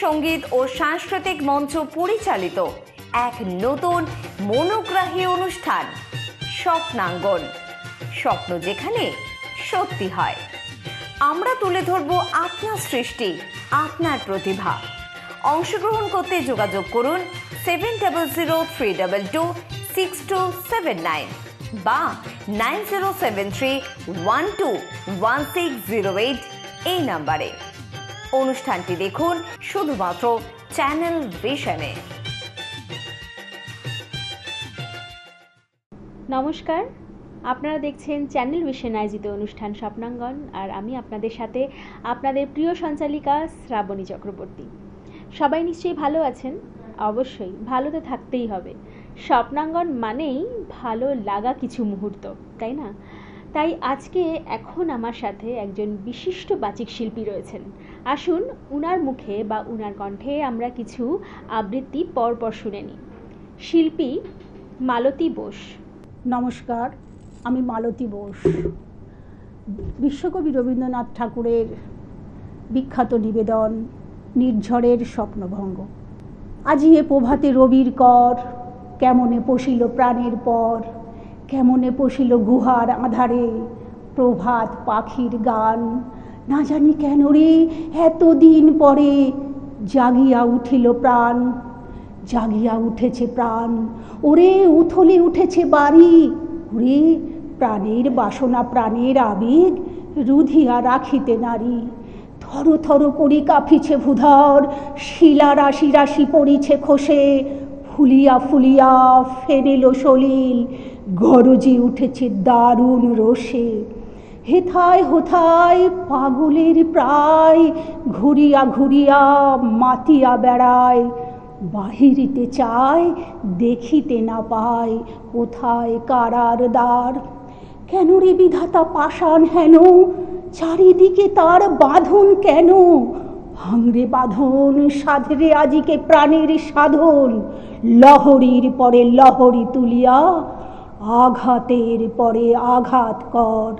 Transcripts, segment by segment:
সঙ্গীত ও সাংস্কৃতিক মঞ্চ পরিচালিত এক নতুন মনোগ্রাহী অনুষ্ঠান স্বপ্নাঙ্গন। স্বপ্ন যেখানে সত্যি হয়। আমরা তুলে ধরব আপনার সৃষ্টি, আপনার প্রতিভা। অংশগ্রহণ করতে যোগাযোগ করুন 7003226279 বা 9073121608 এই নাম্বারে। অনুষ্ঠানটি দেখুন শুধুমাত্র চ্যানেল ভিশনে। নমস্কার, আপনারা দেখছেন চ্যানেল ভিশন আয়োজিত অনুষ্ঠান স্বপ্নাঙ্গন, আর আমি আপনাদের সাথে আপনাদের প্রিয় সঞ্চালিকা শ্রাবণী চক্রবর্তী। সবাই নিশ্চয়ই ভালো আছেন? অবশ্যই ভালো তো থাকতেই হবে। স্বপ্নাঙ্গন মানেই ভালো লাগা কিছু মুহূর্ত, তাই না? তাই আজকে এখন আমার সাথে একজন বিশিষ্ট বাচিক শিল্পী রয়েছেন। আসুন উনার মুখে বা উনার কণ্ঠে আমরা কিছু আবৃত্তি পরপর শুনে নিই। শিল্পী মালতী বোস। নমস্কার, আমি মালতী বোস। বিশ্বকবি রবীন্দ্রনাথ ঠাকুরের বিখ্যাত নিবেদন নির্ঝরের স্বপ্নভঙ্গ। আজি এ প্রভাতে রবির কর, কেমনে পশিল প্রাণের পর, কেমনে পশিল গুহার আধারে, প্রভাত পাখির গান। না জানি কেন রে এতদিন পরে জাগিয়া উঠিল প্রাণ, জাগিয়া উঠেছে প্রাণ। ওরে উথলে উঠেছে বাড়ি, ওরে প্রাণের বাসনা প্রাণের আবেগ রুধিয়া রাখিতে নারী। থর থর করি কাঁপিছে ভূধর, শিলা রাশি রাশি পড়িছে খসে, ফুলিয়া ফুলিয়া ফেনেল সলিল, গরজি উঠেছে দারুণ রোষে। হেথায় হোথায় পাগলের প্রায়, ঘুরিয়া ঘুরিয়া মাতিয়া বেড়ায়, বাহিরিতে চায় দেখিতে না পায়, কোথায় কারার দ্বার। কেন রে বিধাতা পাষাণ হেন, চারিদিকে তার বাঁধন কেন? ভাঙরে বাঁধন, সাধরে আজিকে প্রাণের সাধন, লহরীর পরে লহরী তুলিয়া আঘাতের পরে আঘাত কর।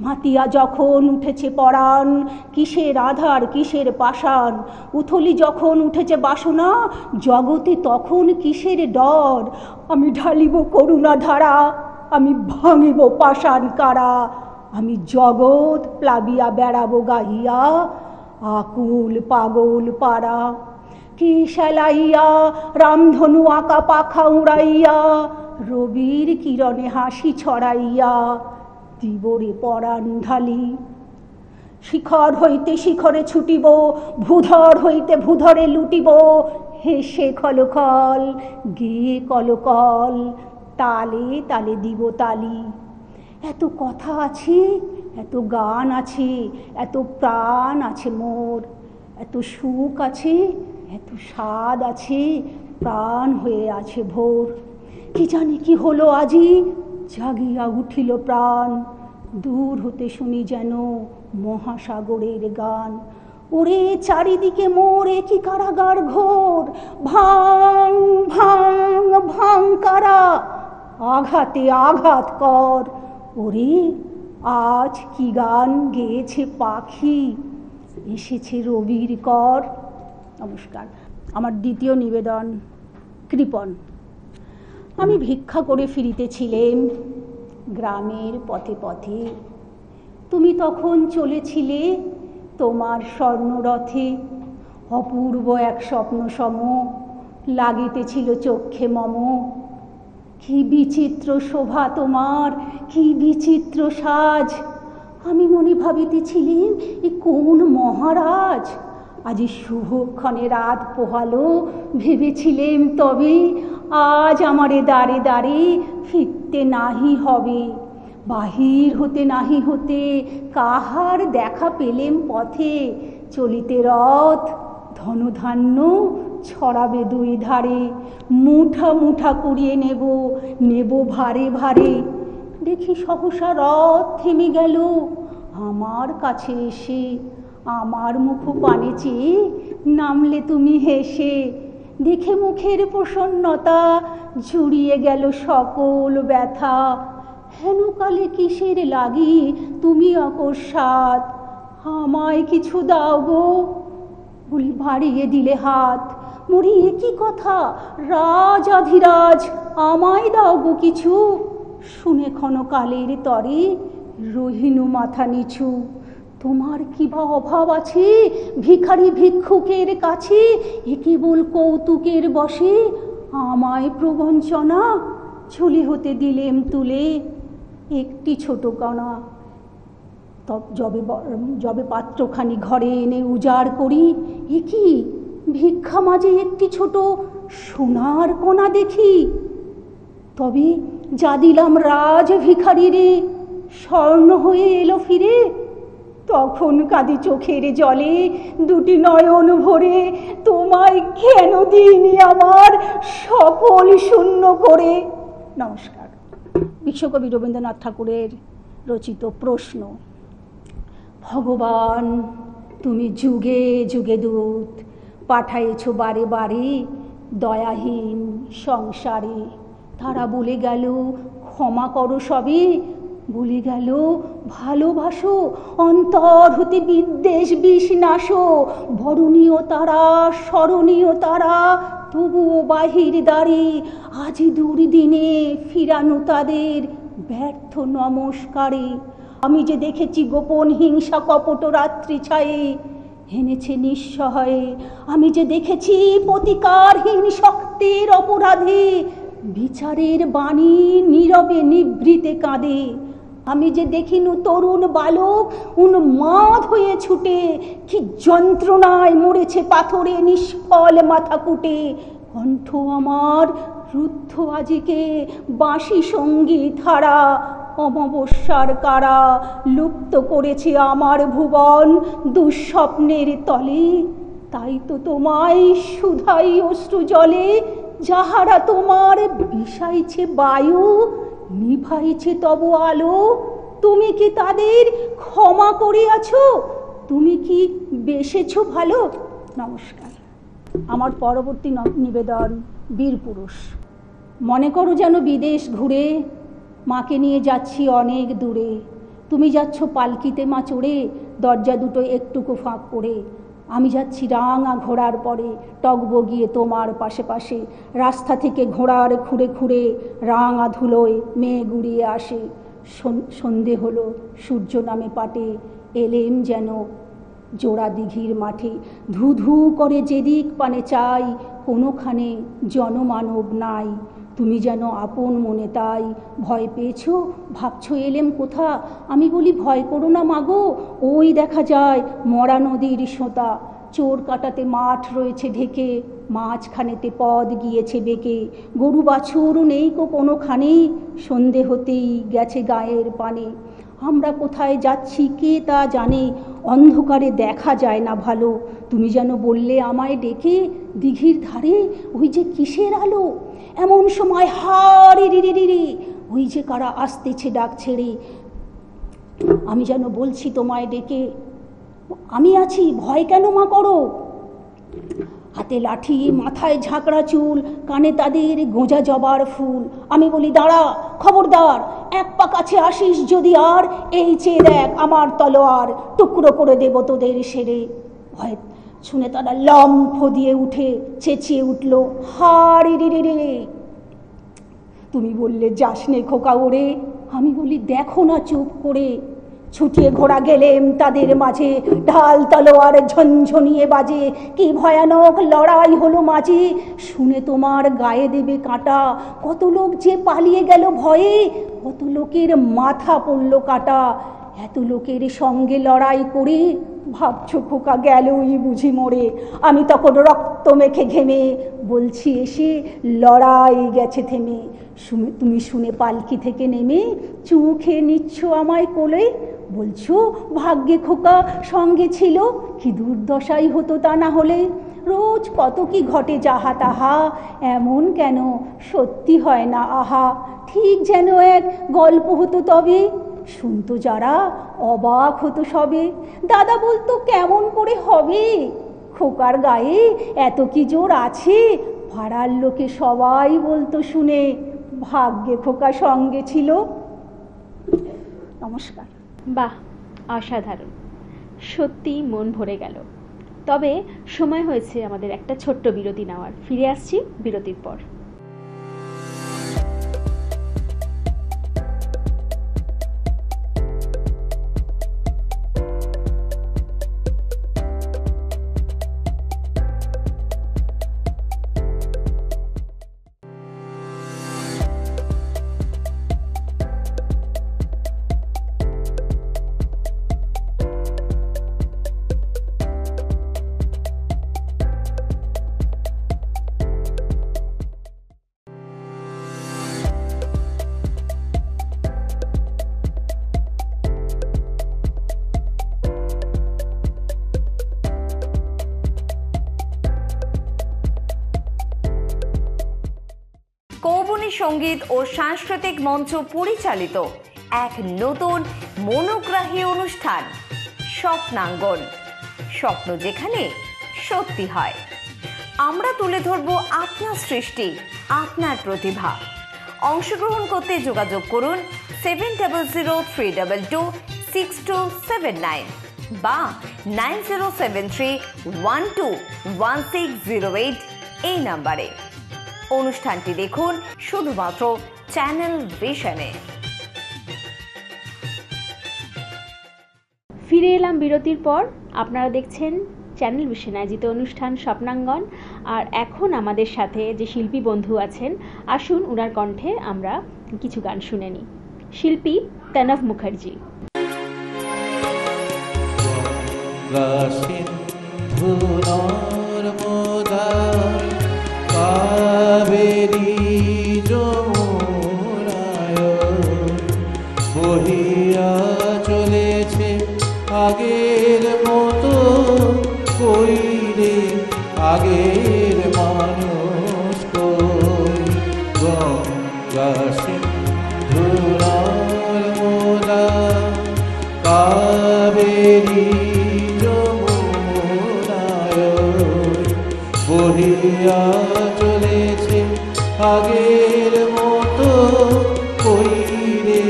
মাতিয়া যখন উঠেছে পরাণ, কিসের আধার কিসের পাষাণ, উথলি যখন উঠেছে বাসনা, জগতে তখন কিসের ডর। আমি ঢালিব করুণা ধারা, আমি ভাঙিব পাষাণ কারা, আমি জগৎ প্লাবিয়া বেড়াবো গাহিয়া, আকুল পাগল পাড়া। কে সেলাইয়া রামধনু আঁকা পাখা উড়াইয়া, রবির কিরণে হাসি ছড়াইয়া, দিবরে পরাণ ঢালি। শিখর হইতে শিখরে ছুটিব, ভূধর হইতে ভূধরে লুটিব, হেসে খলখল গেয়ে কলকল, তালে তালে দিব তালি। এত কথা আছে, এত গান আছে, এত প্রাণ আছে মোর, এত সুখ আছে, এত স্বাদ আছে, প্রাণ হয়ে আছে ভোর। কি জানি কি হলো আজি, জাগিয়া উঠিল প্রাণ, দূর হতে শুনি যেন মহাসাগরের গান। ওরে চারিদিকে মোর একই কারাগার ঘোর, ভাঙ ভাঙ ভাঙ কারা, আঘাতে আঘাত কর। ওরে আজ কি গান গেয়েছে পাখি, এসেছে রবির কর। নমস্কার। আমার দ্বিতীয় নিবেদন কৃপণ। আমি ভিক্ষা করে ফিরিতেছিলেম গ্রামের পথে পথে, তুমি তখন চলেছিলে তোমার স্বর্ণরথে। অপূর্ব এক স্বপ্ন সম লাগিতেছিল চক্ষে মম। কি বিচিত্র শোভা তোমার, কি বিচিত্র সাজ। আমি মনে ভাবিতেছিলাম এ কোন মহারাজ। আজি শুভক্ষণে রাত পোহালো, ভেবেছিলেম তবে আজ আমারে দ্বারে দ্বারে ফিরতে নাহি হবে। বাহির হতে নাহি হতে কাহার দেখা পেলেম পথে, চলিতে রথ ধনধান্য ছড়াবে দুই ধারে। মুঠা মুঠা কুড়িয়ে নেব, নেব ভারে ভারে। দেখি সহসা রথ থেমে গেল আমার কাছে এসে, আমার মুখ পানে চেয়ে নামলে তুমি হেসে। দেখে মুখের প্রসন্নতা জুড়িয়ে গেল সকল ব্যথা। হেন কালে কিসের লাগি তুমি অকস্মাৎ, আমায় কিছু দাও গো। বলি বাড়িয়ে দিলে হাত, মরি একই কথা, রাজ আধিরাজ আমায় দাও গো কিছু। শুনে ক্ষণকালের তরে রহিনু মাথা নিচু। তোমার কি বা অভাব আছে ভিখারি ভিক্ষুকের কাছে, এ কেবল কৌতুকের বসে আমায় প্রবঞ্চনা। ঝুলি হতে দিলেম তুলে একটি ছোট কণা, যবে পাত্রখানি ঘরে এনে উজাড় করি, এ কি ভিক্ষা মাঝে একটি ছোট সোনার কণা দেখি। তবে যা দিলাম রাজ ভিখারিরে স্বর্ণ হয়ে এলো ফিরে। তখন কাঁদি চোখের জলে দুটি নয়ন ভরে, তোমায় কেন দিইনি আমার সকল শূন্য করে। নমস্কার। বিশ্বকবি রবীন্দ্রনাথ ঠাকুরের রচিত প্রশ্ন। ভগবান তুমি যুগে যুগে দূত পাঠাইছ বারে বারে দয়াহীন সংসারে। তারা বলে গেল ক্ষমা করো সবে, বলে গেল ভালোবাসো অন্তর হতে বিদ্বেষ বিষ নাশো। বরণীয় তারা স্মরণীয় তারা তবুও বাহির দ্বারে, আজি দুর্দিনে ফিরানো তাদের ব্যর্থ নমস্কারে। আমি যে দেখেছি গোপন হিংসা কপট রাত্রি ছায়ে এনেছে নিঃসহায়ে। আমি যে দেখেছি প্রতিকারহীন শক্তির অপরাধে বিচারের বাণী নীরবে নিভৃতে কাঁদে। আমি যে দেখিনু তরুণ বালক উন্মাদ হয়ে ছুটে, কি যন্ত্রণায় মরেছে পাথরে নিষ্ফল মাথা কুটে। কণ্ঠ আমার রুদ্ধ আজিকে বাঁশি সঙ্গীত হারা, অমাবস্যার কারা লুপ্ত করেছে আমার ভুবন দুঃস্বপ্নের তলে। তাই তো তোমায় সুধাই অশ্রু জলে, যাহারা তোমার বিষাইছে বায়ু নিভাইছে তব আলো। তুমি কি তাদের ক্ষমা করিয়াছ? তুমি কি বেসেছ ভালো? নমস্কার। আমার পরবর্তী নিবেদন বীরপুরুষ। মনে করো যেন বিদেশ ঘুরে মাকে নিয়ে যাচ্ছি অনেক দূরে। তুমি যাচ্ছ পালকিতে মা চড়ে, দরজা দুটো একটুকু ফাঁক করে। আমি যাচ্ছি রাঙা ঘোড়ার পরে টগবগিয়ে তোমার পাশে পাশে। রাস্তা থেকে ঘোড়ার খুঁড়ে খুঁড়ে রাঙা ধুলোয় মেয়ে গুড়িয়ে আসে। সন্ধে হলো সূর্য নামে পাটে, এলেম যেন জোড়া দিঘির মাঠে। ধু ধু করে যেদিক পানে চাই, কোনোখানে জনমানব নাই। তুমি যেন আপন মনে তাই ভয় পেয়েছো, ভাবছো এলেম কোথা। আমি বলি ভয় করো না মাগো, ওই দেখা যায় মরা নদীর সোঁতা। চোর কাটাতে মাঠ রয়েছে ঢেকে, মাঝখানেতে পদ গিয়েছে বেঁকে। গরু বাছুর নেই কো কোনোখানেই, সন্ধে হতেই গেছে গায়ের পানে। আমরা কোথায় যাচ্ছি কে তা জানে, অন্ধকারে দেখা যায় না ভালো। তুমি যেন বললে আমায় ডেকে, দিঘির ধারে ওই যে কিসের আলো। এমন সময় হারে রে রে রে, ওই যে কারা আসতেছে ডাক ছেড়ে। আমি যেন বলছি তোমায় ডেকে, আমি আছি ভয় কেন মা করো। হাতে লাঠি মাথায় ঝাঁকড়া চুল, কানে তাদের গোঁজা জবার ফুল। আমি বলি দাঁড়া খবরদার, এক পা কাছে আসিস যদি আর, এই চেয়ে দেখ আমার তলোয়ার, টুকরো করে দেব তোদের সেরে। ভয় শুনে তারা লম্ফ দিয়ে উঠে চেঁচিয়ে উঠল হারে রে রে রে। তুমি বললে যাস নে খোকা ওরে, আমি বলি দেখো না চুপ করে। ছুটিয়ে ঘোড়া গেলেম তাদের মাঝে, ঢাল তলোয়ার ঝনঝনিয়ে বাজে। কি ভয়ানক লড়াই হলো মাঝে, শুনে তোমার গায়ে দেবে কাঁটা। কত লোক যে পালিয়ে গেল ভয়ে, কত লোকের মাথা পড়ল কাটা। এত লোকের সঙ্গে লড়াই করে ভাবছো খোকা গেলই বুঝি মরে। আমি তখন রক্ত মেখে ঘেমে বলছি এসে লড়াই গেছে থেমে। তুমি শুনে পালকি থেকে নেমে চোখে নিচ্ছ আমায় কোলে, বলছো ভাগ্যে খোকা সঙ্গে ছিল, কি দুর্দশাই হতো তা না হলে। রোজ কত কি ঘটে যাহা তাহা, এমন কেন সত্যি হয় না আহা। ঠিক যেন এক গল্প হতো তবে, শুনতো যারা অবাক হতো সবে। দাদা বলতো কেমন করে হবে, খোকার গায়ে এত কি জোর আছে। পাড়ার লোকে সবাই বলতো শুনে, ভাগ্যে খোকা সঙ্গে ছিল। নমস্কার। বাহ, অসাধারণ, সত্যি মন ভরে গেল। তবে সময় হয়েছে আমাদের একটা ছোট্ট বিরতি নেওয়ার। ফিরে আসছি বিরতির পর। কৌবনী সঙ্গীত ও সাংস্কৃতিক মঞ্চ পরিচালিত এক নতুন মনোগ্রাহী অনুষ্ঠান স্বপ্নাঙ্গন। স্বপ্ন যেখানে সত্যি হয়। আমরা তুলে ধরব আপনার সৃষ্টি, আপনার প্রতিভা। অংশগ্রহণ করতে যোগাযোগ করুন 7003226279 বা 9073121608 এই নাম্বারে। অনুষ্ঠানটি দেখুন শুধুমাত্র চ্যানেল ভিশনে। ফিরে এলাম বিরতির পর। আপনারা দেখছেন চ্যানেল ভিশন আয়োজিত অনুষ্ঠান স্বপ্নাঙ্গন। আর এখন আমাদের সাথে যে শিল্পী বন্ধু আছেন, আসুন ওনার কণ্ঠে আমরা কিছু গান শুনে নিই। শিল্পী তনব মুখার্জি। বহিয়া চলেছে আগের মতো কইরে, আগের মানুষ কই। গঙ্গা সিন্ধুর মোদা কাবেরী যমুনায় বহিয়া চলেছে আগের মতো কইরে,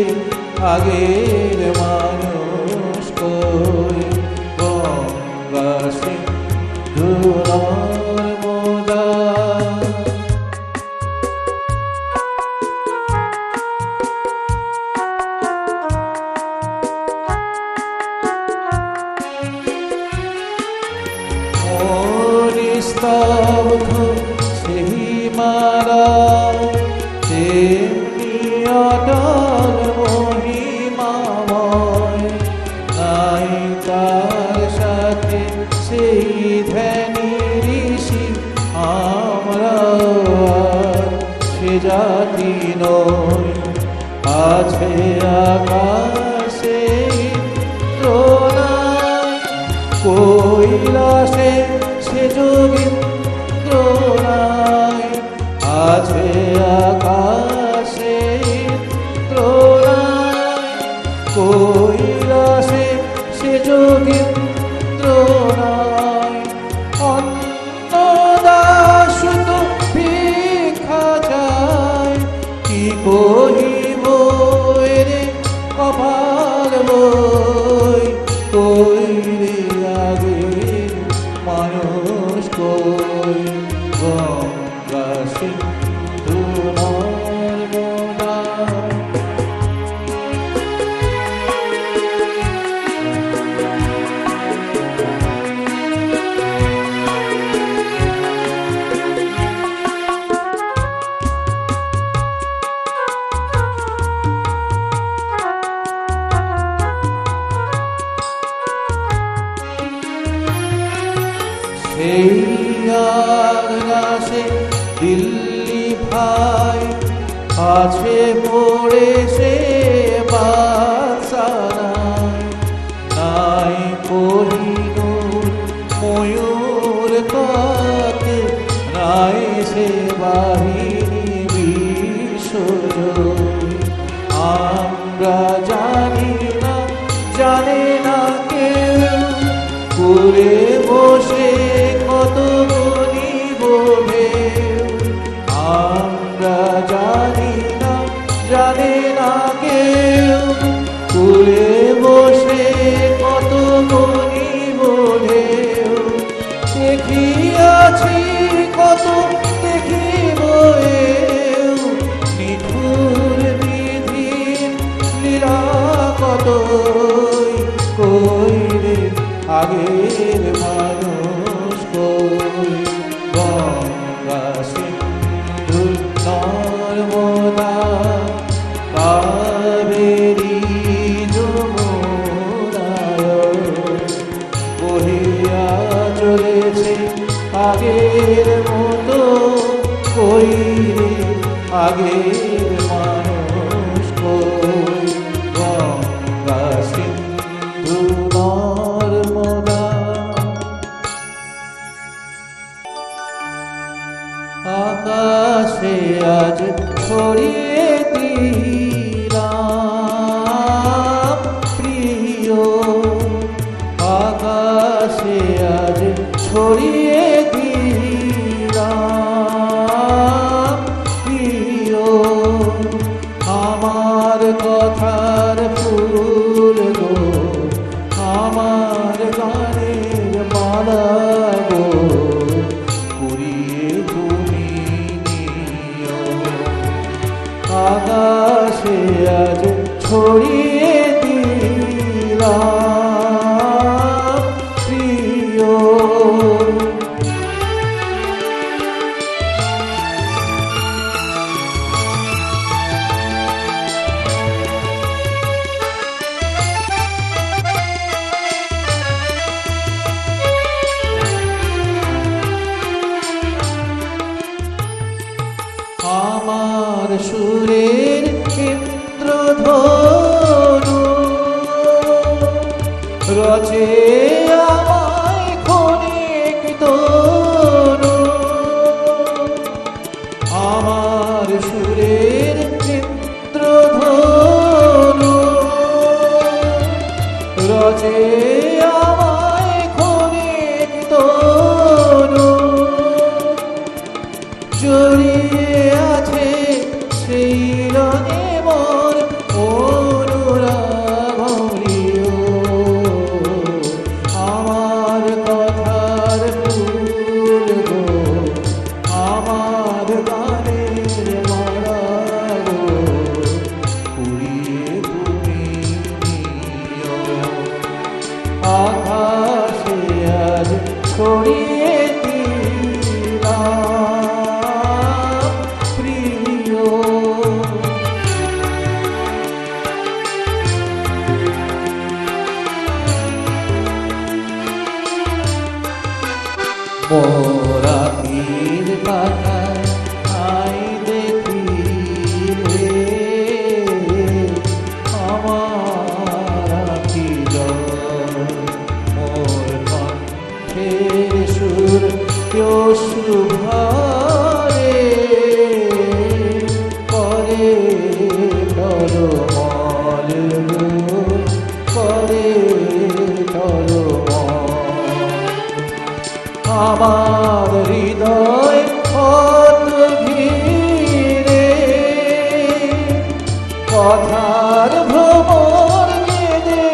আগের মানুষ কই। গঙ্গা সিন্ধুর মোদা স্তব্ধ সেই মারা তেমনি অটল মহিমাময়। নাই তার সাথে সেই ধ্যানী ঋষি, আমরা সে জাতি নই। আছে আকাশে ইন্দ্রনাই, কৈলাসে সে যোগীন্দ্র নাই। আছে আকাশে ইন্দ্র নাই, কৈলাসে সে যোগীন্দ্র নাই। অন্নদাসুত ভিক্ষা চায়, কি কহিব রে কপাল বই। কইরে আগে মানুষ কই। গঙ্গা সিন্ধুর মোদা সেই আকাশে দিল্লি ভাই আছে পড়ে সে বাসানায়। নাই কোহিনূর ময়ূর কাতে, নাই সে বাহিনী বিশ্বজয়। আমরা জানি না, জানে না কেউ, করে বসে কত গরিব ঢেউ। আমরা জানি না, জানে না কেউ, করে বসে কত গরিব ঢেউ। আছি কত দেখিব এও নিঠুর নিধির লীলা কতই কই রে আগের মানুষ কই গঙ্গা সিন্ধু নর্মদা কাবেরী যমুনায় বহিয়া চলেছে আগের মতো কই রে আগের মানুষ কই গঙ্গা সিন্ধু নর্মদা আকাশে আজ ছড়িয়ে দিলাম প্রিয় আকাশে আজ ছড়িয়ে দিলাম প্রিয় আমার কথার ফুল গো আমার গানের মালা গো কুড়িয়ে তুমি নিও আকাশে আজ ছড়িয়ে দিলাম প্রিয় আমার সুরের ইন্দ্রধনু রচে আমায় ক্ষণিক তনু আমার সুরের ইন্দ্রধনু রচে আমায় ক্ষণিক তনু জড়িয়ে আছে সেই রঙে মোর অনুরাগ অমৃত। আমার কথার ফুল গো আমার গানের মালা গো কুড়িয়ে তুমি নিও আকাশে আজ ছড়িয়ে দিলাম প্রিয় মোরা পীর পাতায় আই দেখিলে আমার আখি জল মোর কণ্ঠের সুর কেউ শুভারে করে টলমল করে টলমল আমার হৃদয় পথ ঘিরে কথার ভ্রমর কেঁদে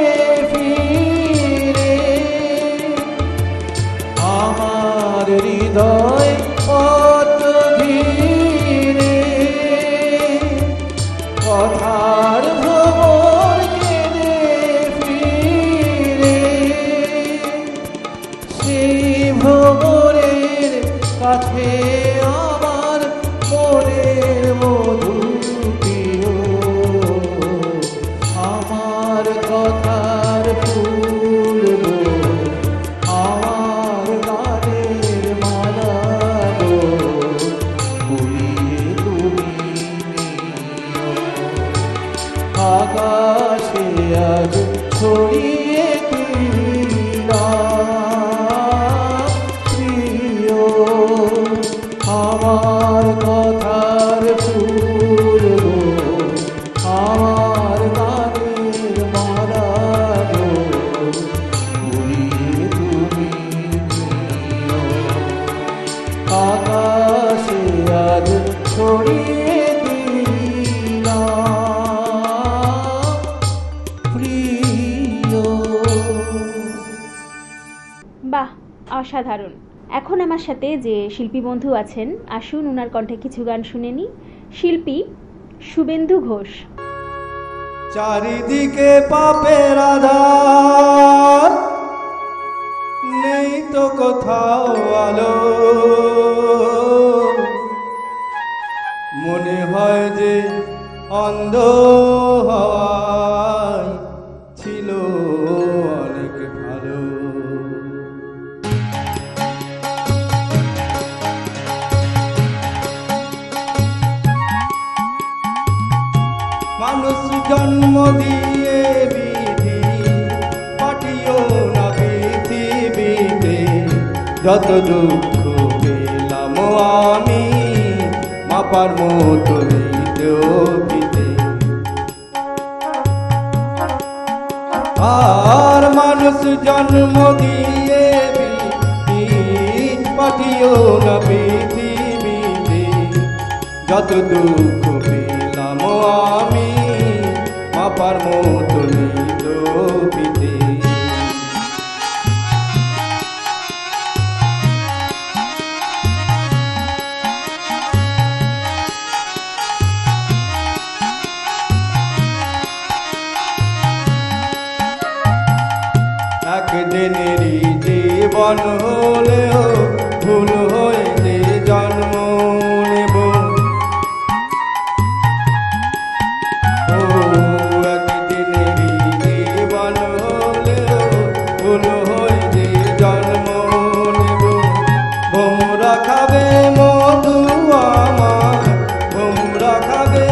ফিরে আমার হৃদয় পথ ঘিরে কথার ভ্রমর কেঁদে ফিরে সেই ভ্রমরের কাছে আমার মনের মধু প্রিয় আমার কথার ফুল গো আমার গানের মালা গো কুড়িয়ে তুমি নিও আকাশে আজ ছড়িয়ে দিলাম প্রিয় আমার কথার ফুল গো আমার গানের মালা গো কুড়িয়ে তুমি নিও আকাশে আজ ছড়িয়ে দিলাম প্রিয় বাহ, অসাধারণ। এখন আমার সাথে যে শিল্পী বন্ধু আছেন, আসুন ওনার কণ্ঠে কিছু গান শুনে নিই। শিল্পী শুভেন্দু ঘোষ। চারিদিকে পাপের আধার, নেই তো কোথাও আলো, মনে হয় যে অন্ধ হওয়ায় ছিল অনেক ভালো। মানুষ জন্ম দিয়ে বিধি পাঠিও না পৃথিবীতে, যত দুঃখ পেলাম আমি মাপার মতো দিতে। আর মানুষ জন্ম দিয়ে বিধি পাঠিও না পৃথিবীতে, যত দুঃখ পেলাম আমি মাপার মতো দিতে। একদিনেরই জীবন হলেও ভুল হয়ে জন্ম নেব। ও একদিনেরই জীবন হলেও ভুল হয়ে জন্ম নেব। ভোমরা খাবে মধু আমার, ভোমরা খাবে,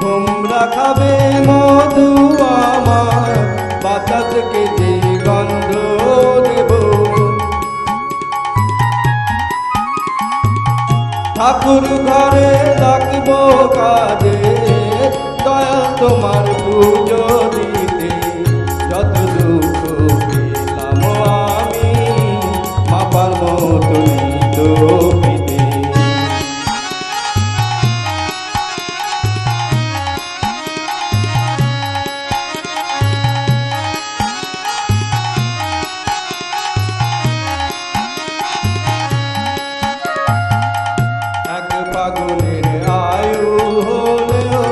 ভোমরা খাবে মধু আমার, বাতাসকে যে গন্ধ দেব। ঠাকুর ঘরে ডাকব কাজে, দয়া তোমার পুজো দিতে, যত দুঃখ পেলাম আমি মাপার মতো দিতে। ফাগুনের আয়ু হলেও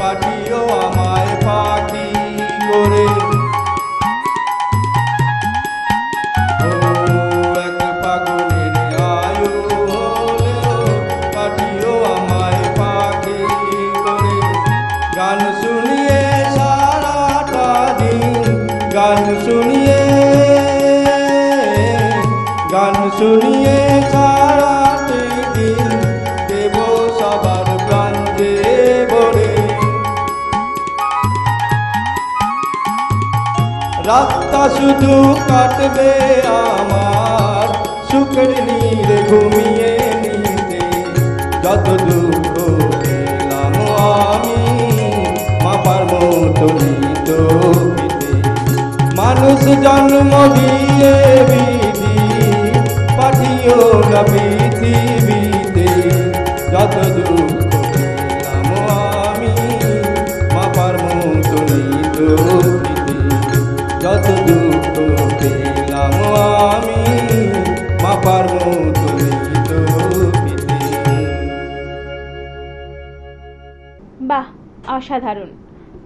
পাঠিও আমায় পাখি করে। ও এক ফাগুনের আয়ু হলেও পাঠিও আমায় পাখি করে। গান শুনিয়ে সারাটা দিন, গান শুনিয়ে, গান শুনিয়ে সারাটি দিন দেব সবার প্রাণ যে বলে। রাতটা শুধু কাটবে আমার সুখের নীড়ে ঘুমিয়ে নিতে, যত দুঃখ পেলাম আমি মাপার মতো দিতে। মানুষ জন্ম দিয়ে বিধি পাঠিও না পৃথিবীতে, যত দুঃখ পেলাম আমি মাপার মতো দিতে। যত দুঃখ পেলাম আমি মাপার মতো দিতে। বাহ, অসাধারণ,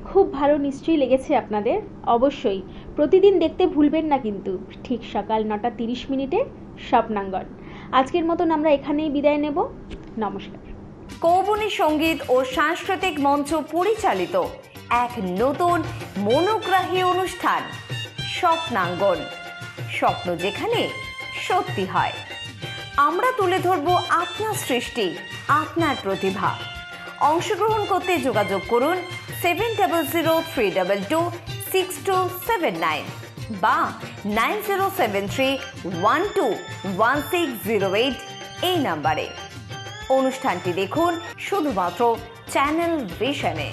খুব ভালো নিশ্চয়ই লেগেছে আপনাদের। অবশ্যই প্রতিদিন দেখতে ভুলবেন না কিন্তু, ঠিক সকাল 9:30 স্বপ্নাঙ্গন। আজকের মতন আমরা এখানেই বিদায় নেব। নমস্কার। কৌবনী সঙ্গীত ও সাংস্কৃতিক মঞ্চ পরিচালিত এক নতুন মনোগ্রাহী অনুষ্ঠান স্বপ্নাঙ্গন, স্বপ্ন যেখানে সত্যি হয়। আমরা তুলে ধরব আপনার সৃষ্টি, আপনার প্রতিভা। অংশগ্রহণ করতে যোগাযোগ করুন 7003226279 বা 9073121608 এই নাম্বারে। অনুষ্ঠানটি দেখুন শুধুমাত্র চ্যানেল ভিশনে।